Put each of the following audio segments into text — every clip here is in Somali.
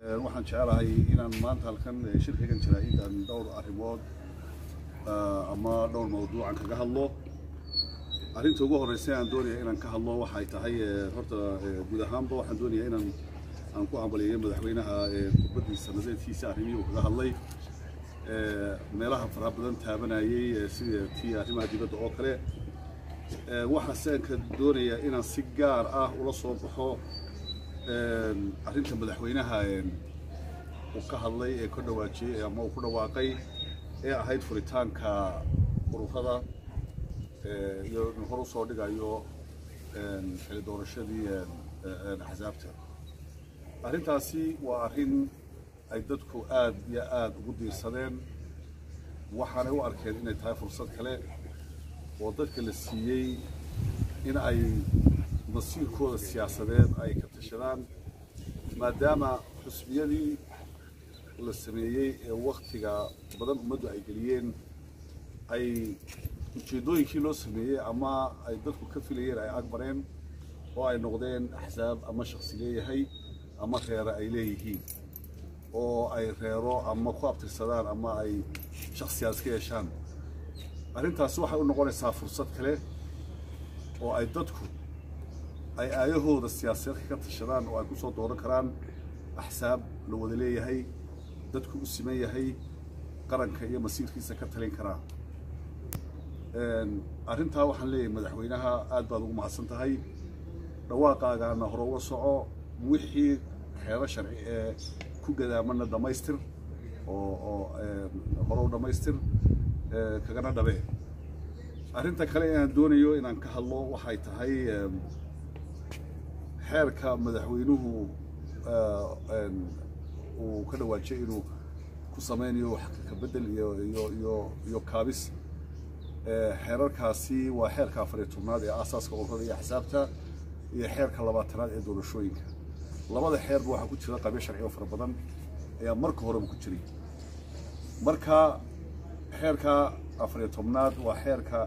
waxaan jecelahay inaan maanta halkan shirkigan jaraa'idaan dhowr arrimood ama dhowr mawduucan kaga hadlo. arrinta ugu horeysa aan doonayaa inaan ka hadlo waxay tahay horta guud ahaanba waxaan doonayaa aan ku ambaliyo madaxweynaha kubadiisa nadeedkiisa arrimihii uu kaga hadlay meelaha faraha badan taabanayay sida tii arrimaha dibadda oo kale. waxaan ka doonayaa inaan si gaar ah ula soo baxo arrinta madaxweynaha uu ka hadlay ee ka dhawaajiyay ama uu ku dhawaaqay ee ahayd furitaanka ururada iyo hor u soo dhigayo xil doorashadii axsaabta. arrintaasi waa arrin ay dadku aad iyo aad ugu diirsadeen, waxaanay u arkeen inay tahay fursad kale oo dadka la siiyey in ay masiirkooda siyaasadeed ay ka tashadaan, maadaama xusbiyadii la sameeyey ee waqtiga badan ummaddu ay geliyeen ay ujeedooyinkii loo sameeyey ama ay dadku ka filayeen ay agmareen oo ay noqdeen axsaab ama shakhsi leeyahay ama reero ay leeyihiin oo ay reero ama ku abtirsadaan ama ay shakhsiyaad iska yeeshaan. arrintaasi waxay u noqonaysaa fursad kale oo ay dadku ay aayahooda siyaasadeed ka tashadaan oo ay ku soo dooran karaan axsaab la wada leeyahay, dadku u siman yahay, qaranka iyo masiirkiisa ka talin karaa. arrintaa waxaan leeyahay madaxweynaha aad baad ugu mahadsan tahay, dhawaaqaagaana hore uga soco, wixii xeero sharci ee ku gadaamana dhammaystir oo hore u dhammaystir kagana dhabe. arrinta kale aan doonayo inaan ka hadlo waxay tahay xeerka madaxweynuhu uu ka dhawaajiyay inuu ku sameynayo wax ka bedel iyo kaabis. xeerarkaasi waa xeerka 14aad ee aasaaska ururada iyo axsaabta iyo xeerka 20aad ee doorashooyinka. labada xeerba waxaa ku jira qabyo sharci oo fara badan ayaa marka horeba ku jiray. marka xeerka 14aad waa xeerka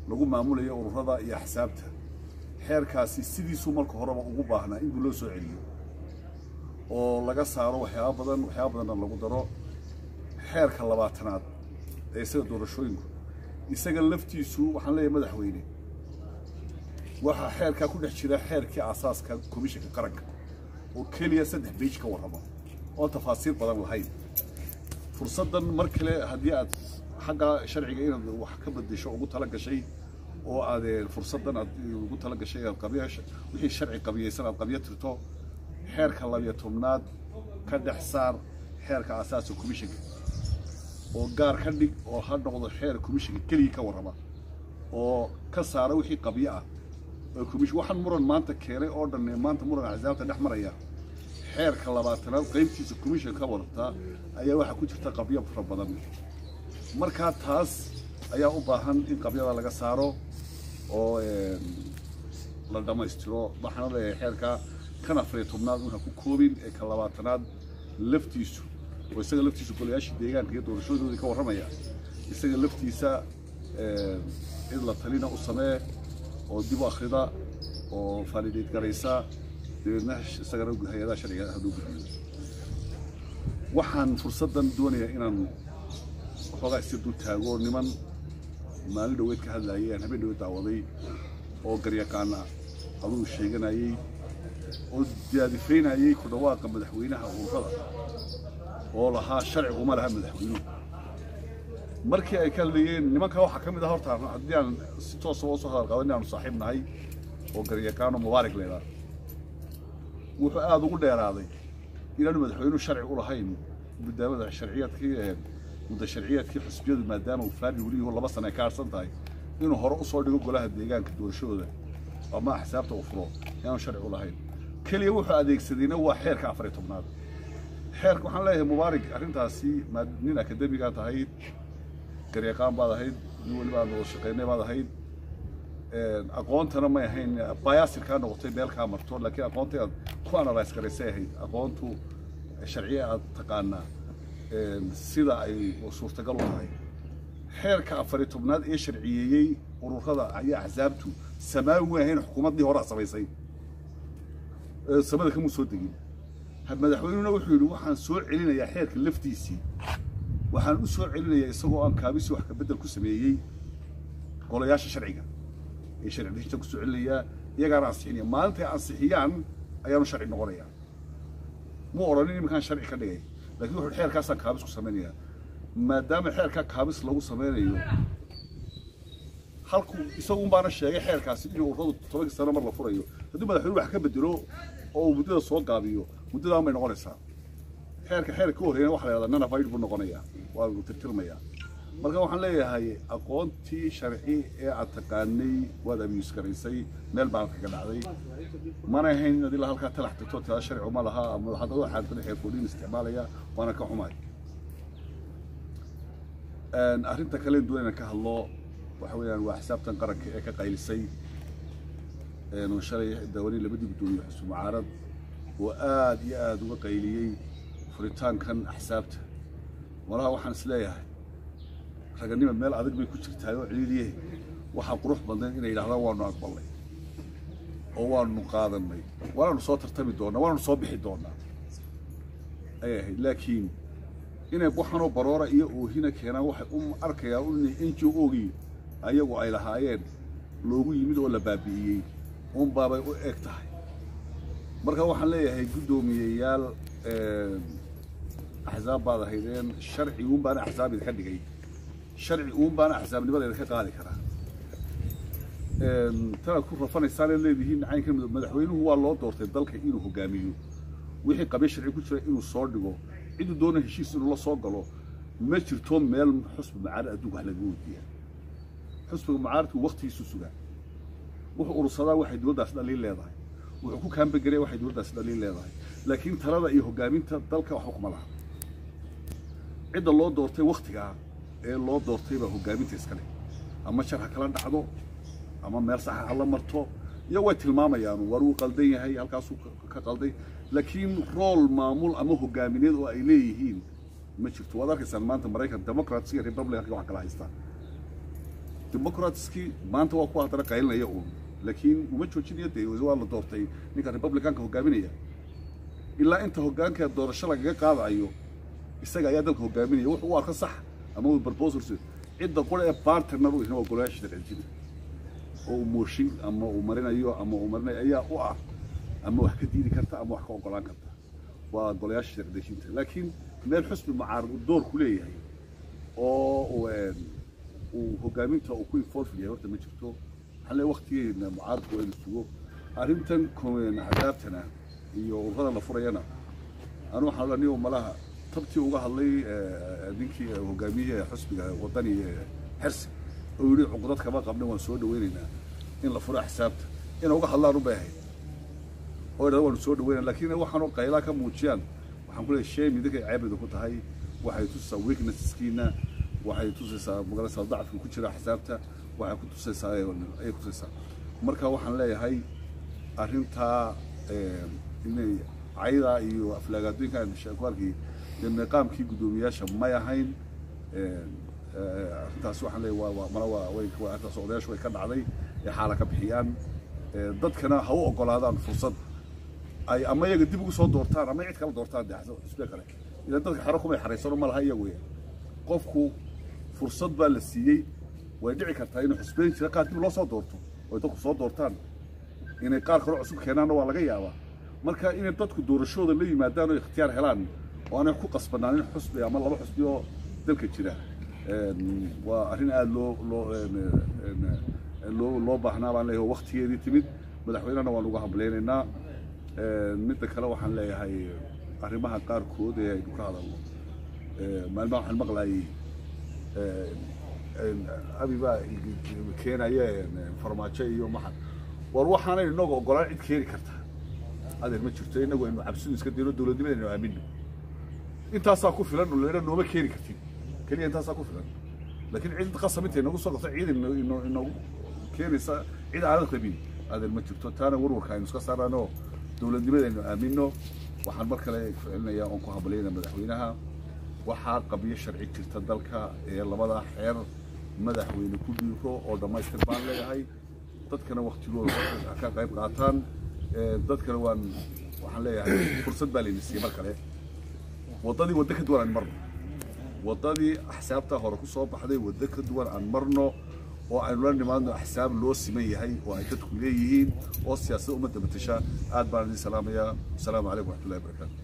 lagu maamulayo ururada iyo axsaabta. xeerkaasi sidiisuu marka horeba ugu baahnaa in loo soo celiyo oo laga saaro waxyaabo badan lagu daro. xeerka 20aad ee isaga doorashooyinku isaga laftiisu waxaan leeyahay madaxweyne waxa xeerka ku dhex jira xeerkii aasaaska komishanka qaranka oo kaliya 3 page ka warrama oo tafaasiir badan lahayn. fursadan mar kale haddii aad xagga sharciga inaad wax ka bedesho ugu tala gashay oo aad fursadan aad ugu tala gashay aad qabiyaasha wixii sharci qabiyeysan aad qabiyo tirto xeerka 12aad ka dhex saar xeerka aasaaska komishanka oo gaar ka dhig oo ha noqdo xeer komishanka kaliya ka warrama oo ka saara wixii qabiyo ah oo komishan waxaan muran maanta keenay oo dhan maanta muran axsaabta dhex maraya. xeerka 20aad qaybtiisa komishan ka warta ayaa waxa ku jirta qabiyo fara badan. marka taas ayaa u baahan in qabyada laga saaro oo la dhamaystiro. waxaan leeyahay xeerka kan 14aad uu ku koobin ee ka 20aad laftiisu oo isaga laftiisu golayaasha deegaanka iyo doorashooyinka ka warramaya isaga laftiisa in la talina u samee oo dib u akhrida oo faalidid garaysa isagana hay'adaha sharciga haduu bixiyo. waxaan fursadan doonayaa inaan xogaa si dul taago niman maalin dhaweed ka hadlayeen habeen dhaweed daawaday oo garyaqaan aduu sheeganayay oo diyaadifaynayay ku dhawaaqa madaxweynaha ururada oo lahaa sharcigu ma laha madaxweynuhu. markii ay ka hadlayeen nimanka waxa ka mid ah horta haddii aan si toos ah soo hadal qaadano aan saaxiib nahay oo garyaqaan mubaarak leeyahay wuxuu aad ugu dheeraaday inaanu madaxweynuhu sharci u lahayn gudaamada sharciyaadkii xusbiyadu maadaama uu faari weli 2 sano ka harsan tahay inuu hore u soo dhigo golaha deegaanka doorashooda ama axsaabta u furo inaanu sharci u lahayn. kaliya wuxuu adeegsadayna waa xeerka 14aad. xeerka waxaan leeyahay mubaarak arrintaasi nin akademiga tahay, garyaqaan baad ahayd, nin waliba aad wada shaqeynay baad ahayd, aqoontana ma ahayn biasirka noqotay meel ka marto, laakiin aqoonta aad ku analyze garaysay ahayd aqoontu sharciga aad taqaanaa sida ay suurtagal u tahay. xeerka 14aad ee sharciyeeyay ururada ayaa axsaabtu samaawi ahayn xukuumaddii hore samaysay samada kama soo degin madaxweynuhuna wuxuu yidhi waxaan soo celinayaa xeerka laftiisii waxaan u soo celinayaa isagoo aan kaabisi wax ka bedel ku sameeyey golayaasha sharciga ee sharci dejinta ku soo celinayaa iyagaana ansixinaya maalintay ansixiyaan ayaanu sharci noqonayaa muu odhanin iminkaan sharci ka dhigay laakiin wuxuu xeerkaasaan kaabis ku samaynayaa maadaama xeerkaa kaabis lagu samaynayo halku isagu baana sheegay xeerkaasi inuu ururadu 7 sano mar la furayo haddii madaxweynuhu wax ka bedelo oo muddada soo gaabiyo muddadaan bay noqonaysaa xeerka ka horeeyana waxa la yiraahdaa nana fayd buu noqonayaa waa uu tirtirmayaa marka waxaan leeyahay aqoontii sharci ee aad taqaanay waad abiyus garaysay meel baan kaga dhacday mana ahayn in adila halka talax tagto taa sharci uma laha ama hadda waxa xeer xeerkoodin isticmaalaya waana ka xumaay arrinta kale doonayna ka hadlo waxa weeyaan waa xisaabtan qaranka ee ka qaylisay oo shalay dawladda labadii gudoomiye xusub mucaarad oo aad iyo aad uga qayliyay furitaankan xisaabta walaha waxaan isleeyahay raganimo meel adag bay ku jirtaa oo ciliiliyay waxa qurux badan inay yiraahdaan waanu aqbalnay oo waanu qaadanay waanu soo tartami doonaa waanu soo bixi doonaa laakiin inay waxaan oo baroora iyo oohina keenaan waxa arkaya in NGO-gii ayagu ay lahaayeen loogu yimid oo la baabi'iyay baabay u eg tahay marka waxaan leeyahay gudoomiyeyaal axzaab baad ahaydeen sharci baana axzaab ka dhigay sharci baana axzaabnimadeeda ka qaadi karaa tana ku rafanaysaan leedihiin caynka madaxweynuhu waa loo doortay dalka inuu hogaamiyo wixii qabay sharci ku jira inuu soo dhigo ciduu doona heshiis inuu la soo galo ma jirto meel xusbi mucaarad adduunka wax laga weydiiyaa xusbiga mucaaradku waqtigiisu sugaa wuxuu urursadaa waxay dawladdaas dhaliil leedahay wuxuu ku kaambegaray waxay dawladdaas dhaliil leedahay laakiin talada iyo hogaaminta dalka wax kuma laha cidda loo doortay waqtiga ee loo doortay baa hogaaminta iska leh ama shar ha kala dhacdo ama meel sax ah la marto iyo way tilmaamayaan war uu qaldan yahay halkaas uu ka qalday laakiin role maamul ama hogaamineed oo ay leeyihiin ma jirto waad arkaysaan maanta Mareykan Democrats iyo Republicans wax kala haystaan Democratski maanta waa ku hadana qaylinaya laakiin uma joojinayay waa la doortay ninka Republicanka hogaaminaya ilaa inta hogaanka doorasho lagaga qaadayo isaga ayaa dalka hogaaminaya wuxuu arka sax ama uu proposal cidda qole ee partner uu inoo golayaasha dhalajin oo mooshin ama uu marinayo ama uu marinayo ayaa u ah ama wax ka diidi karta ama wax ka ogolaan karta waa golayaasha dhalajinta laakiin meel xusbi mucaarad door ku leeyahay oo hogaaminta uu ku involve horta ma jirto xalay waqtigeena mucaaradku ay sugo arrintan axzaabtana iyo ururada la furayana anu waxaan la niyo malaha tabtii uga hadlay ninkii hogaamiyaha xusbiga wadani xirsi oo yiri cuqdad kama qabna waan soo dhaweynaynaa in la furo xisaabta in uga hadlaan u baahay oo waan soo dhaweynaa laakiin waxaan oo qayla ka muujiyaan waxaan ku leeyahay shay midka ceebada ku tahay waxay tusaysaa weaknesskiina waxay tusaysaa magaalada dacfka ku jira xisaabta waxay ku tusaysaa ay ku tusaysaa marka waxaan leeyahay arrinta inay ayda iyo aflaagaadooyinka aan sheekoarkii nidaamkii gudoomiyaasha ma yahayn taas waxaan leeyahay waa arrintaas odayaashu way ka dhacday ee xaala ka bixiyaan dadkana ha u ogolaadaan fursad ay ama iyaga dib ugu soo doortaan ama cid kala doortaan xisbiga kale ila dadka xaro kuma xareysano ma laha iyagu qofku fursad baa la siiyey way dhici kartaa inuu xisbeen jira qaar dib loo soo doorto oo dadku soo doortaan inay qaar kale cusub keenaan waa laga yaabaa marka inay dadku doorashooda la yimaadaan oo ikhtiyaar helaan oo aanay ku qasbanaanin xusbi ama laba xusbi oo dalka jira waa arrin aad loo baahnaa baan leeyahay waqtigeedii timid madaxweynena waan uga hablaynaynaa midda kale waxaan leeyahay arrimaha qaarkood ee aynu ka hadalno maalmaha waxaan maqlaayay abibaa keenaya farmaajo iyo maxad war waxaanay inagu ogolaan cid keeni karta adeer ma jirto inagu aynu cabsidu iska dayno dawladnimadaynu aamino intaasaa ku filan leena nooma keeni kartin kaliya intaasaa ku filan laakiin cid qasam intay nagu soo qabta ciid inagu keenaysa cid aan rabin adeer ma jirto taana warwarka aynu iska saarano dawladnimadaynu aamino waxaan mar kale ficilinayaa oon ku hablayna madaxweynaha waxaa qabiyo sharci jirta dalka ee labada xeer madaxweyne ku dhiiro oo dhamaystir baan leeyahay dadkana waqtigooda ka qayb qaataan dadkana waan waxaan leeyahay fursad baa layna siiyey mar kale waddadii waddo ka duwan aan marno waddadii axsaabtaa hore ku soo baxday waddo ka duwan aan marno oo aynu la nimaadno axsaab loo siman yahay oo ay dadku leeyihiin oo siyaasadda ummadda matasha aad baan idin salaamayaa asalaamu calaykum waraxmatullahi wabarakaatu